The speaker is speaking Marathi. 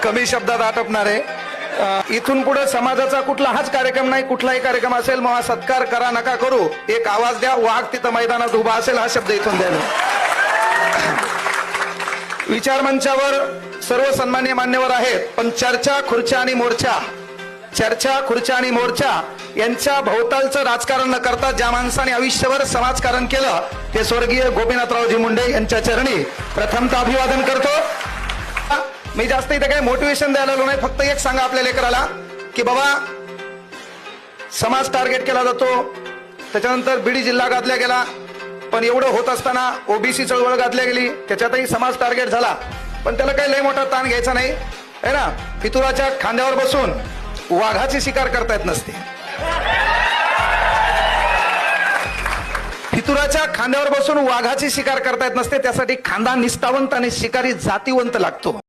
कमी शब्दात आटपणार आहे। इथून पुढे समाजाचा कुठला हाच कार्यक्रम नाही, कुठलाही कार्यक्रम असेल मग सत्कार करा नका करू, एक आवाज द्या, वाघ तिथं मैदानात उभा असेल हा शब्द इथून द्यायला। विचार मंचावर सर्व सन्मान्य मान्यवर आहेत, पण चर्चा खुर्च्या आणि मोर्चा यांच्या भोवतालचं राजकारण न करता ज्या माणसाने आयुष्यभर समाजकारण केलं ते स्वर्गीय गोपीनाथरावजी मुंडे यांच्या चरणी प्रथमतः अभिवादन करतो। मी जास्त इथे काही मोटिवेशन द्यायला आलो नाही, फक्त एक सांगा आपल्या लेकराला की बाबा समाज टार्गेट केला जातो, त्याच्यानंतर बीड जिल्हा गाजला गेला, पण एवढं होत असताना ओबीसी चळवळ गाजल्या गेली, त्याच्यातही समाज टार्गेट झाला, पण त्याला काही लय मोठा ताण घ्यायचा नाही है ना। फितुराच्या खांद्यावर बसून वाघाची शिकार करता येत नसते, फितुराच्या खांद्यावर बसून वाघाची शिकार करता येत नसते, त्यासाठी खांदा निष्ठावंत आणि शिकारी जातीवंत लागतो।